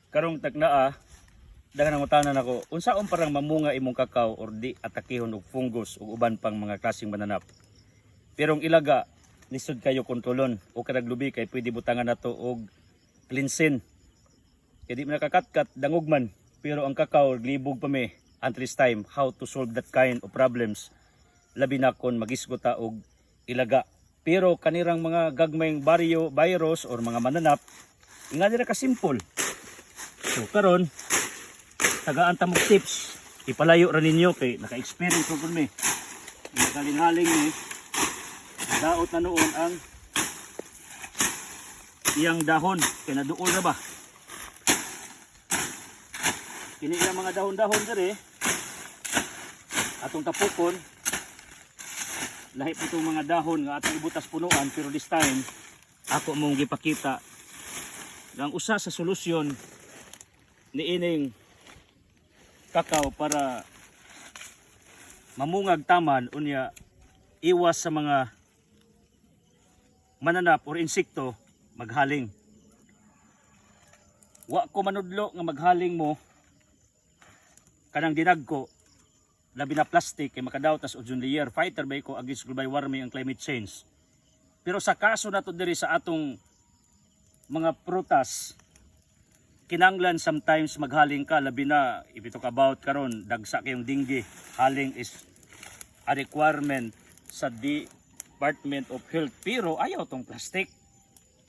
karong tagnaa daghang ngutanan ako unsaon parang mamunga imong kakao or di atakihon og fungus ug uban pang mga klaseng mananap. Pero ang ilaga lisod kayo kontrolon o kada lubi kay pwede butangan nato og cleansin. Kay di man nakakatkat dangog man pero ang kakao libog pa mi until this time how to solve that kind of problems labi na kon magisgot ta og ilaga. Pero kanirang mga gagmayng virus or mga mananap nga dira ka simple. So karon tagaan ta mong tips ipalayo ra ninyo kay naka-experience ko mi. Nagalingaling ni daot na noon ang iyang dahon kay naduol na ba. Kini iyang mga dahon-dahon diri atong tapukon lahi itong mga dahon nga atong ibutas punuan pero this time ako mong gipakita ang usa sa solusyon ni ining kakao para mamungag taman unya iwas sa mga mananap or insekto maghaling. Wa ko manudlo nga maghaling mo kanang dinagko labi na plastic kay makadaot tas ozone layer fighter ba ko against global warming and climate change. Pero sa kaso nato diri sa atong mga prutas kinanglan sometimes maghaling ka labi na if you talk about karon dagsa kayong dinggi. Haling is a requirement sa Department of Health pero ayaw tong plastic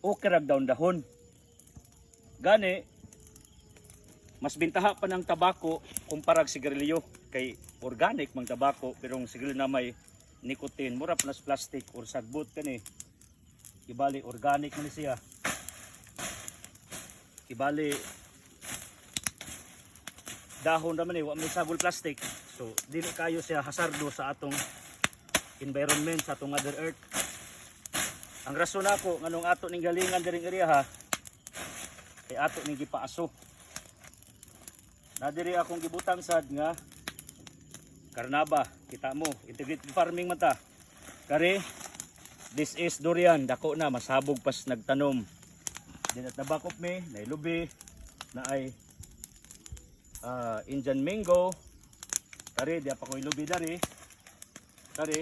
o kirag daon dahon gani mas bintaha pa ng tabako kumpara sa sigarilyo kay organic mang tabako pero ang sigarilyo na may nicotine mura pa nas plastic or sagbot kani ibali organic man siya ibali dahon naman wa may sabol plastic so dili kayo siya hasardo sa atong environment sa atong Mother Earth. Ang rason ako nganong ato ning galingan diring area ha kay ato ning gipaaso na diri akong gibutang sad nga karnaba kita mo integrated farming man ta kare this is durian dako na masabog pas nagtanom din at nabakop mi na lubi na ay Indian mango kare di pa ko lubi dari kare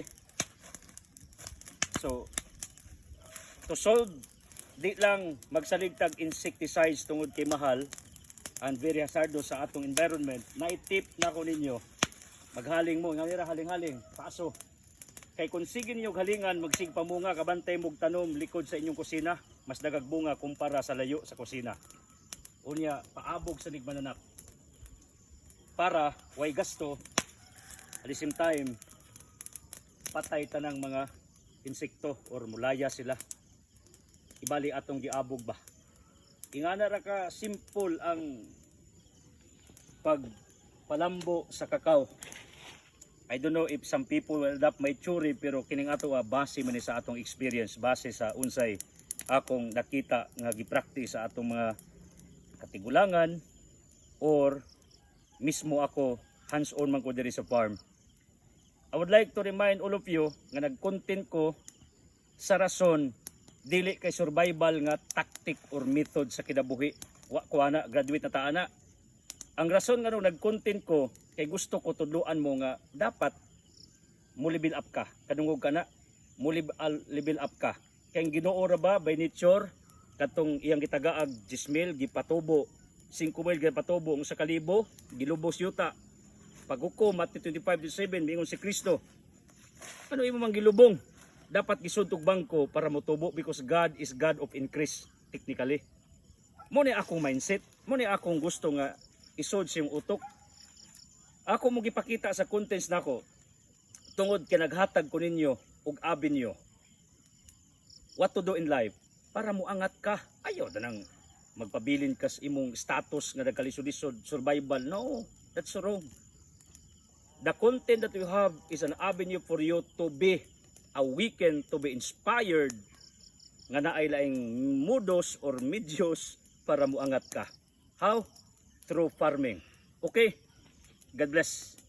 so to solve di lang magsaligtag insecticides tungod kay mahal and very hazardous sa atong environment na itip na ko ninyo maghaling mo nga haling-haling paso kay kung sige ninyo halingan magsig pamunga kabantay mog tanom likod sa inyong kusina mas dagag bunga kumpara sa layo sa kusina unya paabog sa nigmananap para way gasto at the same time patay tanang mga insekto or mulaya sila ibali atong giabog ba. Ingana ra ka simple ang pagpalambo sa kakao. I don't know if some people will adopt my theory pero kining ato base man sa atong experience, base sa unsay akong nakita nga gi-practice sa atong mga katigulangan or mismo ako hands-on man ko diri sa farm. I would like to remind all of you nga nag-content ko sa rason dili kay survival nga tactic or method sa kinabuhi. Wa ko ana graduate na ta ana. Ang rason nga nag-content ko kay gusto ko tudloan mo nga dapat mo level up ka. Kadungog ka na mo level up ka. Kay Ginoo ra ba by nature katong iyang gitagaag 10,000 gipatubo 5,000 gipatubo ang 1,000 gilubos yuta. Paghukom at 25:7 mingon si Kristo. Ano imo mang gilubong? Dapat gisudtog bangko para motubo because God is God of increase technically. Mo ni akong mindset, mo ni akong gusto nga isod sa imong utok. Ako mo gipakita sa contents nako tungod kay naghatag ko ninyo og avenue. What to do in life para mo angat ka. Ayo danang magpabilin kas imong status nga nagkalisod-lisod survival. No, that's wrong. The content that you have is an avenue for you to be awakened, to be inspired nga naay laing modos or medios para muangat ka. How? Through farming. Okay? God bless.